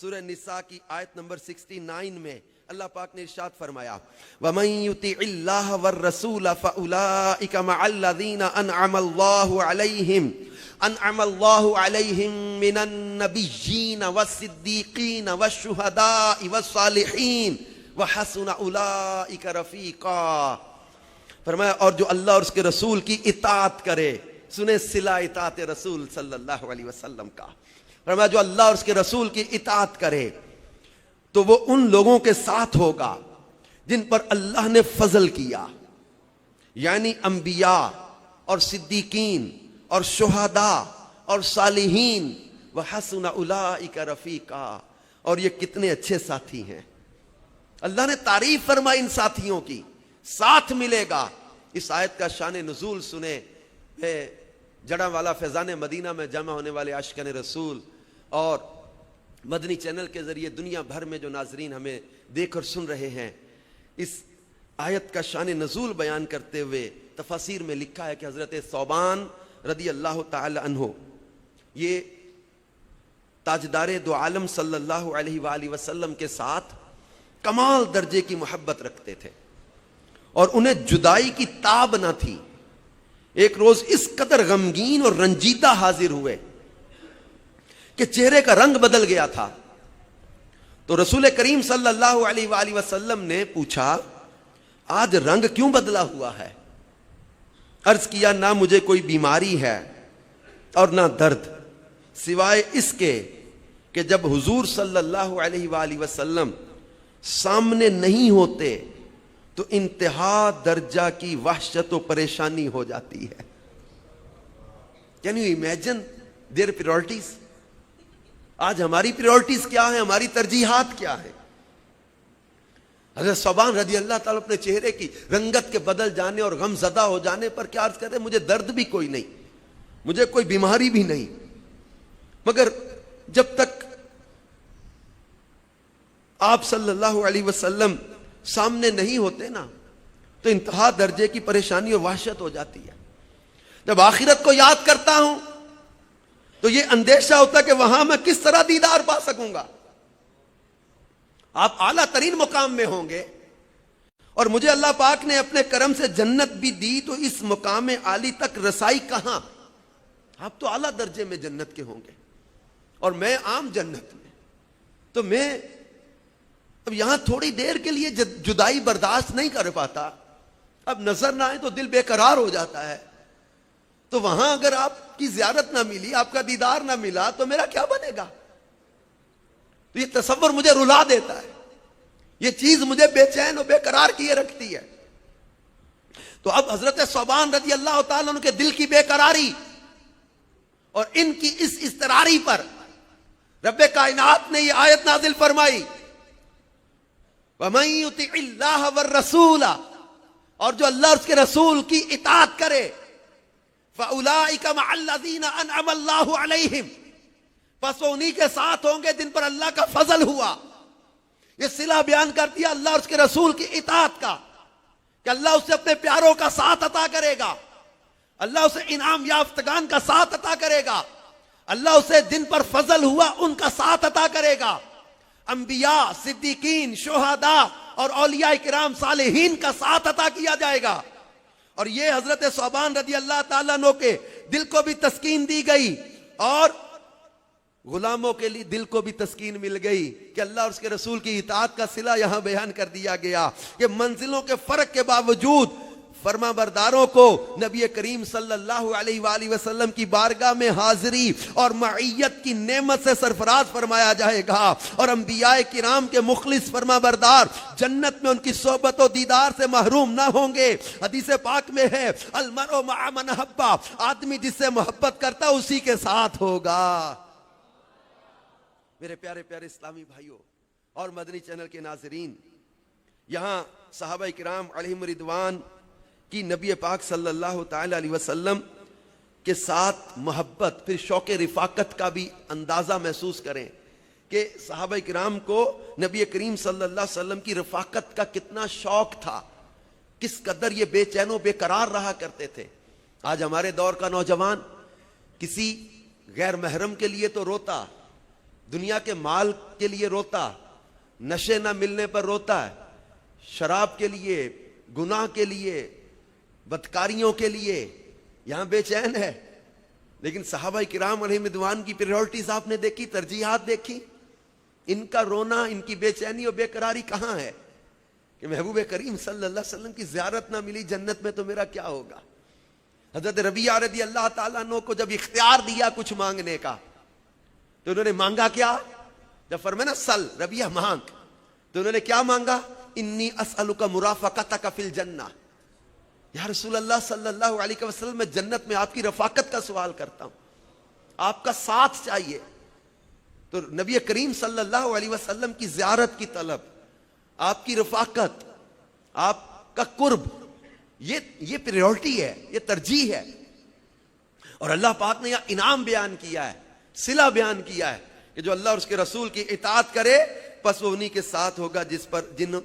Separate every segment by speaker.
Speaker 1: سورہ نساء کی آیت نمبر 69 میں اللہ پاک نے ارشاد فرمایا وَمَن يُطِعِ اللَّهَ وَالرَّسُولَ فَأُولَٰئِكَ مَعَ الَّذِينَ أَنْعَمَ اللَّهُ عَلَيْهِم مِّنَ النَّبِيِّينَ وَالصِّدِّيقِينَ وَالشُّهَدَاءِ وَالصَّالِحِينَ وَحَسُنَ أُولَٰئِكَ رَفِيقًا۔ فرمایا اور جو اللہ اور اس کے رسول کی اطاعت کرے، سنیں صلہ اطاعت رسول صلی اللہ علیہ وسلم کا، فرمایا جو اللہ اور اس کے رسول کی اطاعت کرے تو وہ ان لوگوں کے ساتھ ہوگا جن پر اللہ نے فضل کیا، یعنی انبیاء اور صدیقین اور شہداء اور صالحین، وحسن اولئک رفیقا، اور یہ کتنے اچھے ساتھی ہیں۔ اللہ نے تعریف فرمائی ان ساتھیوں کی، ساتھ ملے گا۔ اس آیت کا شان نزول سنیں، جڑا والا فیضان مدینہ میں جمع ہونے والے عاشقان رسول اور مدنی چینل کے ذریعے دنیا بھر میں جو ناظرین ہمیں دیکھ اور سن رہے ہیں، اس آیت کا شان نزول بیان کرتے ہوئے تفاسیر میں لکھا ہے کہ حضرت ثوبان رضی اللہ تعالی عنہ یہ تاجدار دو عالم صلی اللہ علیہ وآلہ وسلم کے ساتھ کمال درجے کی محبت رکھتے تھے اور انہیں جدائی کی تاب نہ تھی۔ ایک روز اس قدر غمگین اور رنجیدہ حاضر ہوئے کہ چہرے کا رنگ بدل گیا تھا، تو رسول کریم صلی اللہ علیہ وآلہ وسلم نے پوچھا آج رنگ کیوں بدلا ہوا ہے؟ عرض کیا نہ مجھے کوئی بیماری ہے اور نہ درد، سوائے اس کے کہ جب حضور صلی اللہ علیہ وآلہ وسلم سامنے نہیں ہوتے تو انتہا درجہ کی وحشت و پریشانی ہو جاتی ہے۔ Can you imagine their priorities؟ آج ہماری پریورٹیز کیا ہیں، ہماری ترجیحات کیا ہیں؟ حضرت ثوبان رضی اللہ تعالیٰ اپنے چہرے کی رنگت کے بدل جانے اور غم زدہ ہو جانے پر کیا عرض کرتے ہیں، مجھے درد بھی کوئی نہیں، مجھے کوئی بیماری بھی نہیں، مگر جب تک آپ صلی اللہ علیہ وسلم سامنے نہیں ہوتے نا تو انتہا درجے کی پریشانی اور وحشت ہو جاتی ہے۔ جب آخرت کو یاد کرتا ہوں تو یہ اندیشہ ہوتا ہے کہ وہاں میں کس طرح دیدار پا سکوں گا۔ آپ اعلیٰ ترین مقام میں ہوں گے اور مجھے اللہ پاک نے اپنے کرم سے جنت بھی دی، تو اس مقام عالی تک رسائی کہاں؟ آپ تو اعلیٰ درجے میں جنت کے ہوں گے اور میں عام جنت میں، تو میں اب یہاں تھوڑی دیر کے لیے جدائی برداشت نہیں کر پاتا، اب نظر نہ آئے تو دل بے قرار ہو جاتا ہے، تو وہاں اگر آپ کی زیارت نہ ملی، آپ کا دیدار نہ ملا تو میرا کیا بنے گا؟ تو یہ تصور مجھے رلا دیتا ہے، یہ چیز مجھے بے چین و بے قرار کیے رکھتی ہے۔ تو اب حضرت ثوبان رضی اللہ تعالیٰ عنہ کے دل کی بے قراری اور ان کی اس اضطراری پر رب کائنات نے یہ آیت نازل فرمائی وَمَن يُطِعِ اللَّهَ وَالرَّسُولَ، اور جو اللہ اور اس کے رسول کی اطاعت کرے، فَأُولَٰئِكَ مَعَ الَّذِينَ أَنْعَمَ اللَّهُ عَلَيْهِمْ، پس وہ انہی کے ساتھ ہوں گے جن پر اللہ کا فضل ہوا۔ یہ صلہ بیان کر دیا اللہ اور اس کے رسول کی اطاعت کا کہ اللہ اسے اپنے پیاروں کا ساتھ عطا کرے گا، اللہ اسے انعام یافتگان کا ساتھ عطا کرے گا، اللہ اسے جن پر فضل ہوا ان کا ساتھ عطا کرے گا، انبیاء، صدیقین، شہداء اور اولیاء کرام صالحین کا ساتھ عطا کیا جائے گا۔ اور یہ حضرت ثوبان رضی اللہ تعالیٰ عنہ کے دل کو بھی تسکین دی گئی اور غلاموں کے لیے دل کو بھی تسکین مل گئی کہ اللہ اور اس کے رسول کی اطاعت کا صلہ یہاں بیان کر دیا گیا کہ منزلوں کے فرق کے باوجود فرما برداروں کو نبی کریم صلی اللہ علیہ وآلہ وسلم کی بارگاہ میں حاضری اور معیت کی نعمت سے سرفراز فرمایا جائے گا، اور انبیاء کرام کے مخلص فرما بردار جنت میں ان کی صحبت و دیدار سے محروم نہ ہوں گے۔ حدیث پاک میں ہے المرء مع من احب، آدمی جس سے محبت کرتا اسی کے ساتھ ہوگا۔ میرے پیارے پیارے اسلامی بھائیوں اور مدنی چینل کے ناظرین، یہاں صحابہ کرام علیہم رضوان کی نبی پاک صلی اللہ تعالی علیہ وسلم کے ساتھ محبت، پھر شوق رفاقت کا بھی اندازہ محسوس کریں کہ صحابہ کرام کو نبی کریم صلی اللہ علیہ وسلم کی رفاقت کا کتنا شوق تھا، کس قدر یہ بے چین و بے قرار رہا کرتے تھے۔ آج ہمارے دور کا نوجوان کسی غیر محرم کے لیے تو روتا، دنیا کے مال کے لیے روتا، نشے نہ ملنے پر روتا ہے، شراب کے لیے، گناہ کے لیے، بدکاریوں کے لیے یہاں بے چین ہے. لیکن صحابہ کرام علیہ رضوان کی پریورٹیز آپ نے دیکھی، ترجیحات دیکھی. ان کا رونا، ان کی بے چینی اور بے قراری کہاں ہے کہ محبوب کریم صلی اللہ علیہ وسلم کی زیارت نہ ملی جنت میں تو میرا کیا ہوگا. حضرت ربیعہ رضی اللہ تعالیٰ عنہ کو جب اختیار دیا کچھ مانگنے کا تو انہوں نے مانگا کیا؟ جب فرمایا نا سل ربیعہ مانگ، تو انہوں نے کیا مانگا؟ انی اسألک مرافقتک فی الجنہ. یا رسول اللہ صلی اللہ علیہ وسلم، میں جنت میں آپ کی رفاقت کا سوال کرتا ہوں، آپ کا ساتھ چاہیے. تو نبی کریم صلی اللہ علیہ وسلم کی زیارت کی طلب، آپ کی رفاقت، آپ کا قرب، یہ پریورٹی ہے، یہ ترجیح ہے. اور اللہ پاک نے یہ انعام بیان کیا ہے، صلہ بیان کیا ہے کہ جو اللہ اور اس کے رسول کی اطاعت کرے پس وہ انہی کے ساتھ ہوگا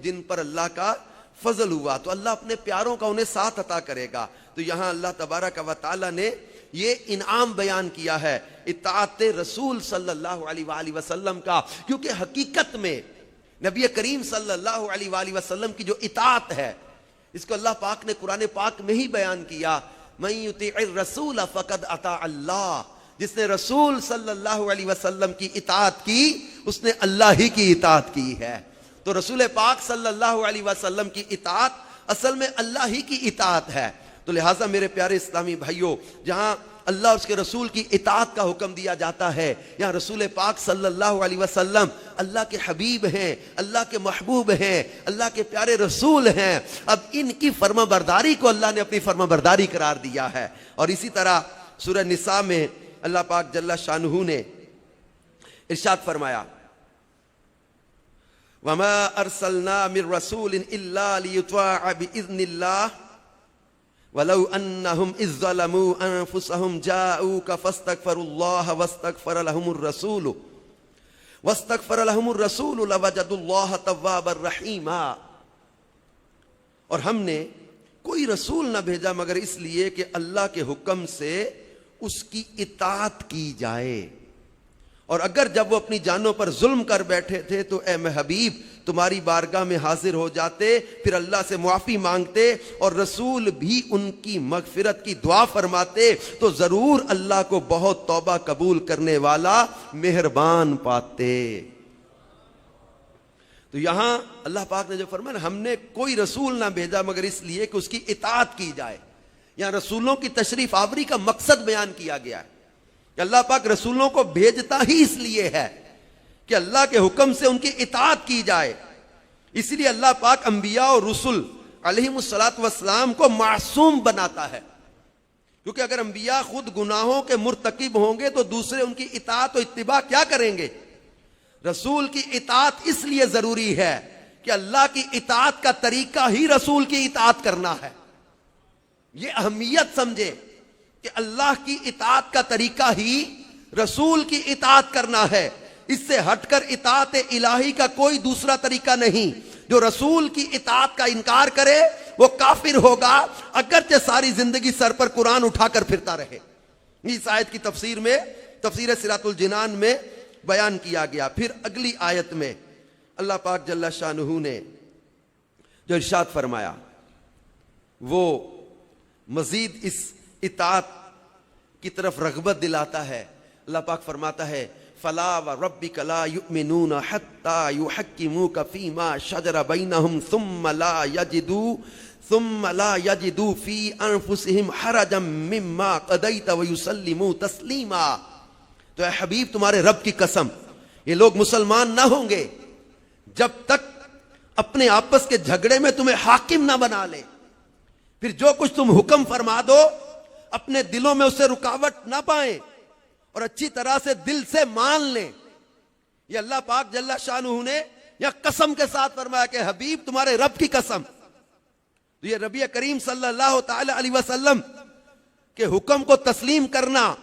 Speaker 1: جن پر اللہ کا فضل ہوا. تو اللہ اپنے پیاروں کا انہیں ساتھ عطا کرے گا. تو یہاں اللہ تبارک و تعالی نے یہ انعام بیان کیا ہے اطاعت رسول صلی اللہ علیہ وآلہ وسلم کا، کیونکہ حقیقت میں نبی کریم صلی اللہ علیہ وآلہ وسلم کی جو اطاعت ہے اس کو اللہ پاک نے قرآن پاک میں ہی بیان کیا. من یطیع الرسول فقد اطاع اللہ. جس نے رسول صلی اللہ علیہ وسلم کی اطاعت کی اس نے اللہ ہی کی اطاعت کی ہے. تو رسول پاک صلی اللہ علیہ وسلم کی اطاعت اصل میں اللہ ہی کی اطاعت ہے. تو لہٰذا میرے پیارے اسلامی بھائیوں، جہاں اللہ اور اس کے رسول کی اطاعت کا حکم دیا جاتا ہے، یہاں رسول پاک صلی اللہ علیہ وسلم اللہ کے حبیب ہیں، اللہ کے محبوب ہیں، اللہ کے پیارے رسول ہیں. اب ان کی فرما برداری کو اللہ نے اپنی فرما برداری قرار دیا ہے. اور اسی طرح سورہ نساء میں اللہ پاک جل شانہ نے ارشاد فرمایا، وَمَا أَرْسَلْنَا مِن رَّسُولٍ إِلَّا لِيُطَاعَ بِإِذْنِ اللَّهِ وَلَوْ أَنَّهُمْ إِذ ظَّلَمُوا أَنفُسَهُمْ جَاءُوكَ فَاسْتَغْفَرُوا اللَّهَ وَاسْتَغْفَرَ لَهُمُ الرَّسُولُ لَوَجَدُوا اللَّهَ تَوَّابًا رَحِيمًا. اور ہم نے کوئی رسول نہ بھیجا مگر اس لیے کہ اللہ کے حکم سے اس کی اطاعت کی جائے. اور اگر جب وہ اپنی جانوں پر ظلم کر بیٹھے تھے تو اے حبیب تمہاری بارگاہ میں حاضر ہو جاتے، پھر اللہ سے معافی مانگتے اور رسول بھی ان کی مغفرت کی دعا فرماتے تو ضرور اللہ کو بہت توبہ قبول کرنے والا مہربان پاتے. تو یہاں اللہ پاک نے جو فرمایا ہم نے کوئی رسول نہ بھیجا مگر اس لیے کہ اس کی اطاعت کی جائے. یہاں رسولوں کی تشریف آوری کا مقصد بیان کیا گیا ہے کہ اللہ پاک رسولوں کو بھیجتا ہی اس لیے ہے کہ اللہ کے حکم سے ان کی اطاعت کی جائے. اس لیے اللہ پاک انبیاء اور رسل علیہم الصلاۃ والسلام کو معصوم بناتا ہے، کیونکہ اگر انبیاء خود گناہوں کے مرتکب ہوں گے تو دوسرے ان کی اطاعت و اتباع کیا کریں گے. رسول کی اطاعت اس لیے ضروری ہے کہ اللہ کی اطاعت کا طریقہ ہی رسول کی اطاعت کرنا ہے. یہ اہمیت سمجھے کہ اللہ کی اطاعت کا طریقہ ہی رسول کی اطاعت کرنا ہے. اس سے ہٹ کر اطاعت الہی کا کوئی دوسرا طریقہ نہیں. جو رسول کی اطاعت کا انکار کرے وہ کافر ہوگا، اگرچہ ساری زندگی سر پر قرآن اٹھا کر پھرتا رہے. اس آیت کی تفسیر میں تفسیر صراط الجنان میں بیان کیا گیا. پھر اگلی آیت میں اللہ پاک جل شانہ نے جو ارشاد فرمایا وہ مزید اس اطاعت کی طرف رغبت دلاتا ہے. اللہ پاک فرماتا ہے فَلَا وَرَبِّكَ لَا يُؤْمِنُونَ حَتَّى يُحَكِّمُوكَ فِي مَا شَجَرَ بَيْنَهُمْ ثُمَّ لَا يَجِدُوا فِي أَنفُسِهِمْ حَرَجًا مِّمَّا قَضَيْتَ وَيُسَلِّمُوا تَسْلِيمًا. تو اے حبیب تمہارے رب کی قسم یہ لوگ مسلمان نہ ہوں گے جب تک اپنے آپس کے جھگڑے میں تمہیں حاکم نہ بنا لے. پھر جو کچھ تم حکم فرما دو اپنے دلوں میں اسے رکاوٹ نہ پائیں اور اچھی طرح سے دل سے مان لیں. یہ اللہ پاک جل شانہ نے یا قسم کے ساتھ فرمایا کہ حبیب تمہارے رب کی قسم. تو یہ نبی کریم صلی اللہ تعالی علیہ وسلم کے حکم کو تسلیم کرنا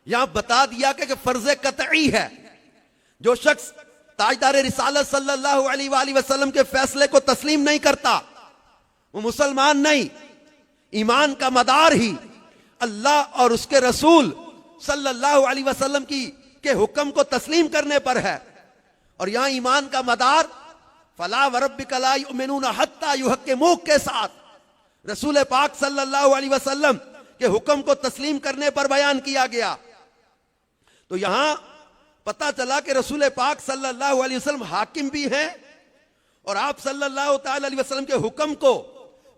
Speaker 1: یہاں بتا دیا کہ فرض قطعی ہے. جو شخص تاجدار رسالت صلی اللہ علیہ وآلہ وسلم کے فیصلے کو تسلیم نہیں کرتا وہ مسلمان نہیں. ایمان کا مدار ہی اللہ اور اس کے رسول صلی اللہ علیہ وسلم کی کے حکم کو تسلیم کرنے پر ہے. اور یہاں ایمان کا مدار فلا وربک لا یؤمنون حتی یحکموک کے ساتھ رسول پاک صلی اللہ علیہ وسلم کے حکم کو تسلیم کرنے پر بیان کیا گیا. تو یہاں پتا چلا کہ رسول پاک صلی اللہ علیہ وسلم حاکم بھی ہیں اور آپ صلی اللہ تعالی علیہ وسلم کے حکم کو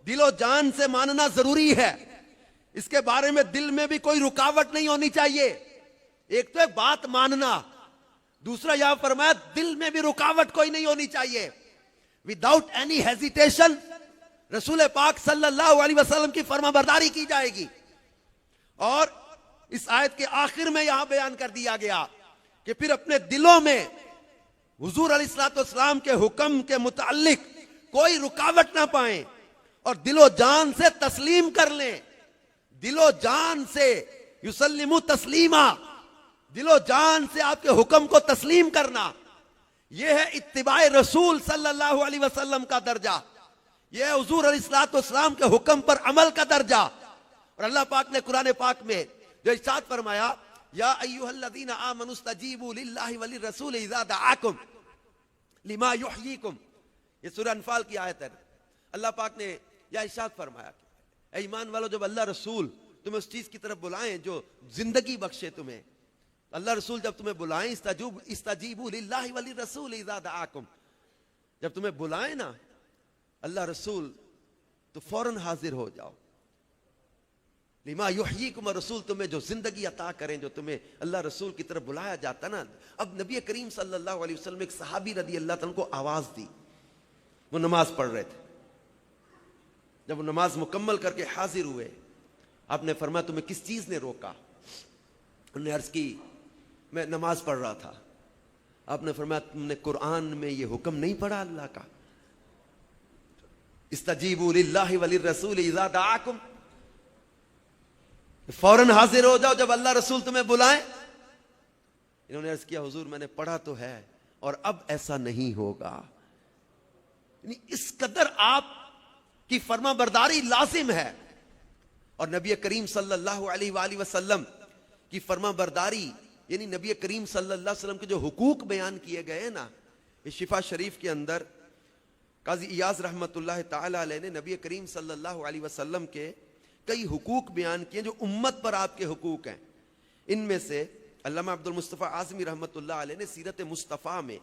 Speaker 1: دل و جان سے ماننا ضروری ہے. اس کے بارے میں دل میں بھی کوئی رکاوٹ نہیں ہونی چاہیے. ایک تو ایک بات ماننا, دوسرا یہاں فرمایا دل میں بھی رکاوٹ کوئی نہیں ہونی چاہیے. وداؤٹ اینی ہیزیٹیشن رسول پاک صلی اللہ علیہ وسلم کی فرما برداری کی جائے گی. اور اس آیت کے آخر میں یہاں بیان کر دیا گیا کہ پھر اپنے دلوں میں حضور علیہ الصلوۃ والسلام کے حکم کے متعلق کوئی رکاوٹ نہ پائیں اور دل و جان سے تسلیم کر لیں. دل و جان سے یسلموا تسلیما, دل و جان سے آپ کے حکم کو تسلیم کرنا, یہ ہے اتباع رسول صلی اللہ علیہ وسلم کا درجہ. یہ ہے حضور علیہ الصلوۃ والسلام کے حکم پر عمل کا درجہ. اور اللہ پاک نے قرآن پاک میں جو ارشاد فرمایا یا ایھا الذین آمنوا استجیبوا للہ وللرسول اذا دعاکم لما یحییکم, یہ سورہ انفال کی آیت ہے. اللہ پاک نے یہ ارشاد فرمایا اے ایمان والو, جب اللہ رسول تمہیں اس چیز کی طرف بلائیں جو زندگی بخشے تمہیں, اللہ رسول جب تمہیں بلائیں استجیبوا للہ وللرسول اذا دعاکم, جب تمہیں بلائیں نا اللہ رسول تو فوراً حاضر ہو جاؤ. لما یحییکم, رسول تمہیں جو زندگی عطا کریں, جو تمہیں اللہ رسول کی طرف بلایا جاتا نا. اب نبی کریم صلی اللہ علیہ وسلم ایک صحابی رضی اللہ تعالیٰ کو آواز دی, وہ نماز پڑھ رہے تھے. جب وہ نماز مکمل کر کے حاضر ہوئے, آپ نے فرمایا تمہیں کس چیز نے روکا؟ انہوں نے عرض کی میں نماز پڑھ رہا تھا. آپ نے فرمایا تم نے قرآن میں یہ حکم نہیں پڑھا اللہ کا, استجیبوا للہ وللرسول اذا دعاکم, فوراً حاضر ہو جاؤ جب اللہ رسول تمہیں بلائیں. انہوں نے عرض کیا حضور میں نے پڑھا تو ہے اور اب ایسا نہیں ہوگا. یعنی اس قدر آپ کی فرما برداری لازم ہے. اور نبی کریم صلی اللہ علیہ وآلہ وسلم کی فرما برداری, یعنی نبی کریم صلی اللہ علیہ وسلم کے جو حقوق بیان کیے گئے نا, اس شفا شریف کے اندر قاضی ایاز رحمت اللہ تعالی علیہ نے نبی کریم صلی اللہ علیہ وسلم کے کئی حقوق بیان کیے جو امت پر آپ کے حقوق ہیں. ان میں سے علامہ عبد المصطفیٰ اعظمی رحمت اللہ علیہ نے سیرت مصطفیٰ میں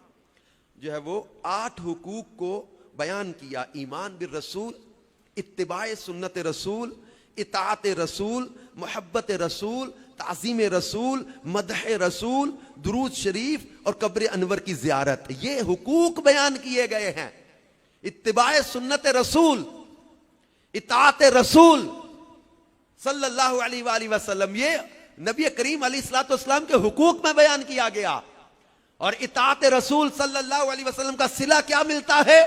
Speaker 1: جو ہے وہ 8 حقوق کو بیان کیا. ایمان بالرسول, اتباع سنت رسول, اطاعت رسول, محبت رسول, تعظیم رسول, مدح رسول, درود شریف اور قبر انور کی زیارت. یہ حقوق بیان کیے گئے ہیں. اتباع سنت رسول, اطاعت رسول صلی اللہ علیہ وآلہ وسلم, یہ نبی کریم علیہ الصلوۃ والسلام کے حقوق میں بیان کیا گیا. اور اطاعت رسول صلی اللہ علیہ وسلم کا صلہ کیا ملتا ہے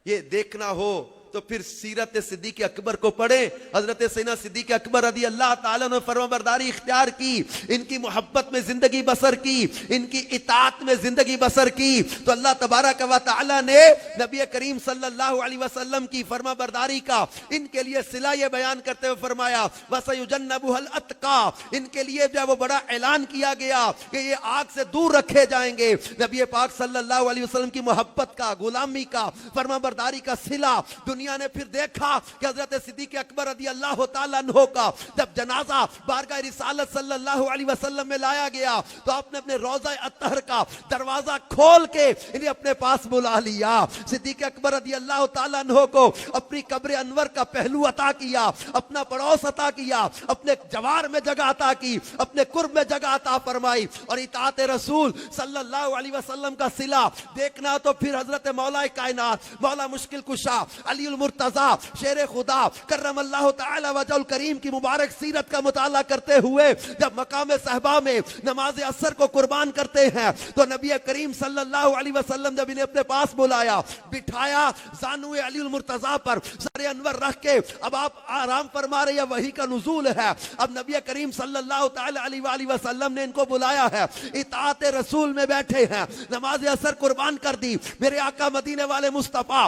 Speaker 1: یہ دیکھنا ہو تو پھر سیرت صدیق اکبر کو پڑھیں. حضرت سیدنا صدیق اکبر رضی اللہ تعالیٰ نے فرما برداری اختیار کی, ان کی محبت میں زندگی بسر کی, ان کی اطاعت میں زندگی بسر کی, تو اللہ تبارک و تعالیٰ نے نبی کریم صلی اللہ علیہ وسلم کی فرما برداری کا ان کے لیے صلہ یہ بیان کرتے ہوئے فرمایا وَسَيُجَنَّبُهَا الْأَتْقَى, ان کے لیے جو وہ بڑا اعلان کیا گیا کہ یہ آگ سے دور رکھے جائیں گے. نبی پاک صلی اللہ علیہ وسلم کی محبت کا, غلامی کا, فرما برداری کا صلہ دنیا نے پھر دیکھا کہ حضرت صدیق اکبر رضی اللہ تعالیٰ عنہ کا جب جنازہ بارگاہ رسالت صلی اللہ علیہ وسلم میں لایا گیا تو آپ نے اپنے روضہ اطہر کا دروازہ کھول کے انہیں اپنے پاس بلا لیا. صدیق اکبر رضی اللہ تعالیٰ عنہ کو اپنی قبر انور کا پہلو عطا کیا, اپنا پڑوس عطا کیا, اپنے جوار میں جگہ عطا کی, اپنے قرب میں جگہ عطا فرمائی. اور اطاعت رسول صلی اللہ علیہ وسلم کا صلہ دیکھنا تو پھر حضرت مولا کائنات, مولا مشکل کشا, علی المرتضی, شیر خدا کرم اللہ تعالی وجہ الکریم کی مبارک سیرت کا مطالعہ کرتے ہوئے جب مقام صحبہ میں نماز عصر کو قربان کرتے ہیں تو نبی کریم صلی اللہ علیہ وسلم جب انہیں اپنے پاس بلایا, بٹھایا زانو علی المرتضی پر سر انور رکھ کے, اب آپ آرام فرما رہے ہیں, وحی کا نزول ہے. اب نبی کریم صلی اللہ تعالی علیہ وآلہ وسلم نے ان کو بلایا ہے, اطاعت رسول میں بیٹھے ہیں, نماز عصر قربان کر دی. میرے آقا مدینے والے مصطفیٰ